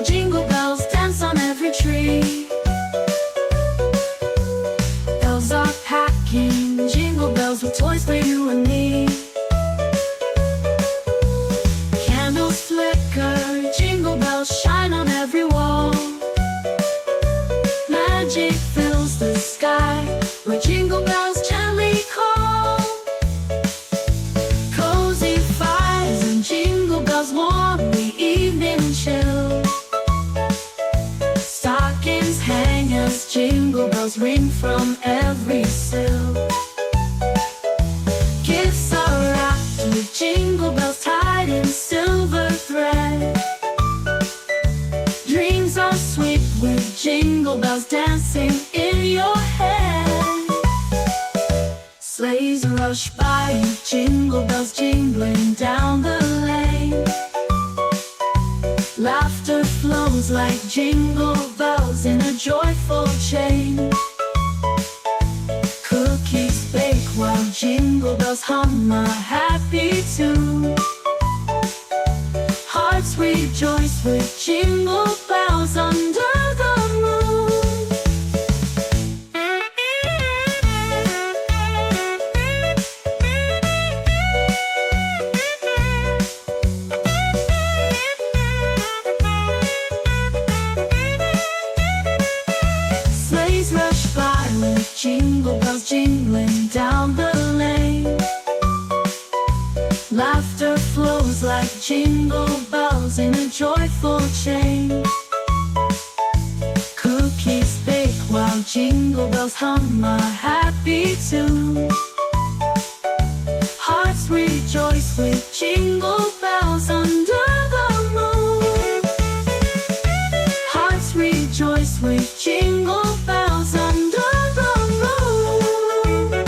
jingle bells dance on every tree. Elves are packing jingle bells with toys for you and me. Candles flicker, jingle bells shine on every wall. Magic fills the sky where jingle bells gently call. Cozy fires and jingle bells warm the evening chill. Stockings hang as jingle bells ring from every sill. Gifts are wrapped with jingle bells tied in silver thread. Dreams are sweet with jingle bells dancing in your head. Sleighs rush by, jingle bells jingling down the lane. Laughter flows like jingle bells in a joyful chain. Cookies bake while jingle bells hum a happy tune. Hearts rejoice with jingle bells under the moon. Sleighs rush by with jingle bells jingling down the lane. Laughter flows like jingle bells in a joyful chain. Cookies bake while jingle bells hum a happy tune. Hearts rejoice with jingle bells under the moon. Hearts rejoice with jingle bells under the moon.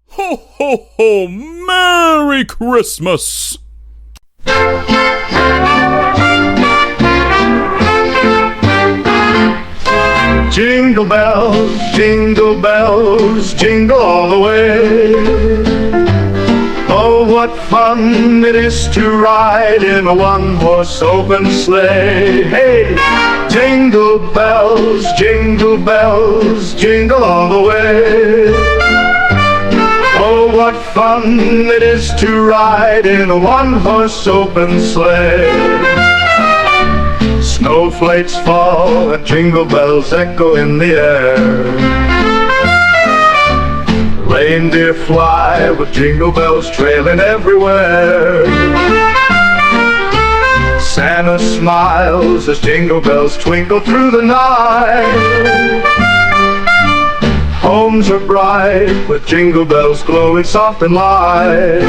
Ho, ho, ho! Merry Christmas! Jingle bells, jingle all the way. Oh, what fun it is to ride in a one-horse open sleigh. Hey! Jingle bells, jingle all the way. Oh, what fun it is to ride in a one-horse open sleigh. Snowflakes fall and jingle bells echo in the air. Reindeer fly with jingle bells trailing everywhere. Santa smiles as jingle bells twinkle through the night. Homes are bright with jingle bells glowing soft and light.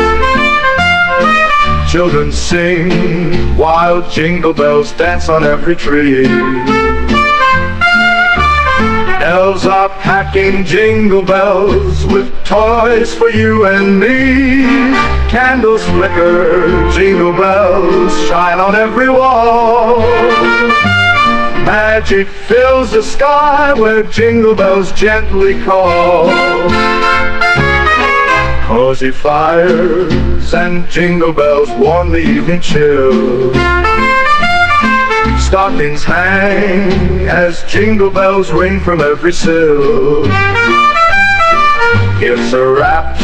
Children sing while jingle bells dance on every tree. Elves are packing jingle bells with toys for you and me. Candles flicker, jingle bells shine on every wall. Magic fills the sky where jingle bells gently call. Cozy fires and jingle bells warm the evening chill. Stockings hang as jingle bells ring from every sill. Gifts are wrapped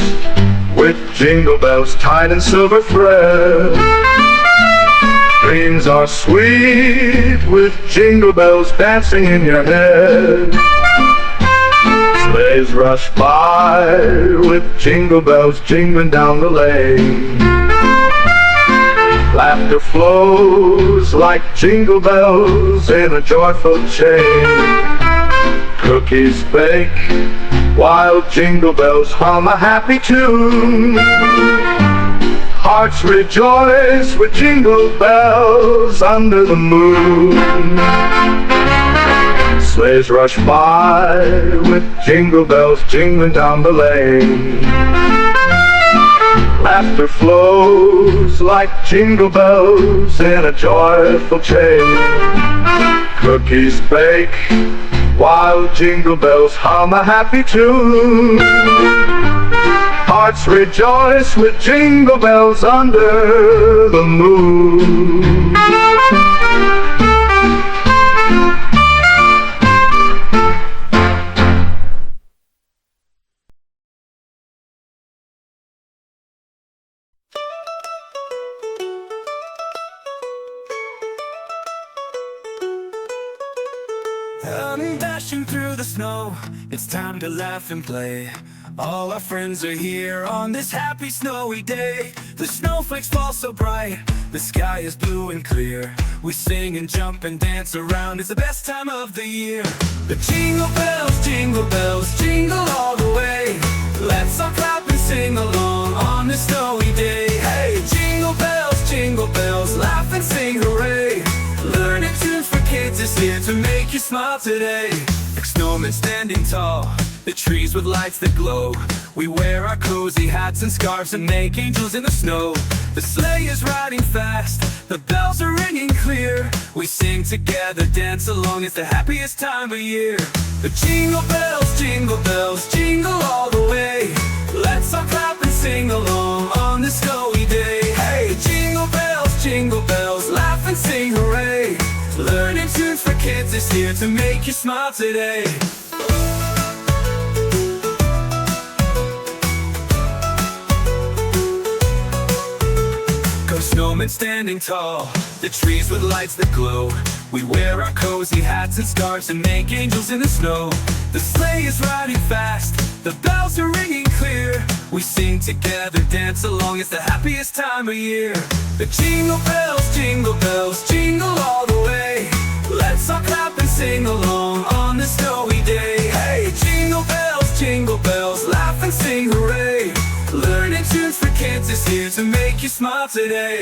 with jingle bells tied in silver thread. Dreams are sweet with jingle bells dancing in your head. Sleighs rush by with jingle bells jingling down the lane. Laughter flows like jingle bells in a joyful chain. Cookies bake while jingle bells hum a happy tune. Hearts rejoice with jingle bells under the moon. Sleighs rush by with jingle bells jingling down the lane. Laughter flows like jingle bells in a joyful chain. Cookies bake while jingle bells hum a happy tune. Hearts rejoice with jingle bells under the moon. Coming dashing through the snow, it's time to laugh and play. All our friends are here on this happy snowy day. The snowflakes fall so bright, the sky is blue and clear. We sing and jump and dance around, it's the best time of the year. The jingle bells, jingle all the way. Let's all clap and sing along on this snowy day. Hey, jingle bells, laugh and sing hooray. Learning tunes for kids is here to make you smile today. Like snowmen standing tall, the trees with lights that glow. We wear our cozy hats and scarves and make angels in the snow. The sleigh is riding fast, the bells are ringing clear. We sing together, dance along, it's the happiest time of year. The jingle bells, jingle all the way. Let's all clap and sing along on this snowy day. Hey, jingle bells, laugh and sing hooray. Learning tunes for kids is here to make you smile today. Snowmen standing tall, the trees with lights that glow. We wear our cozy hats and scarves and make angels in the snow. The sleigh is riding fast, the bells are ringing clear. We sing together, dance along, it's the happiest time of year. The jingle bells, jingle all the way. Let's all clap and sing along on this snowy day. Hey, jingle bells, laugh and sing hooray. Learning tunes for kids is here to make you smile today.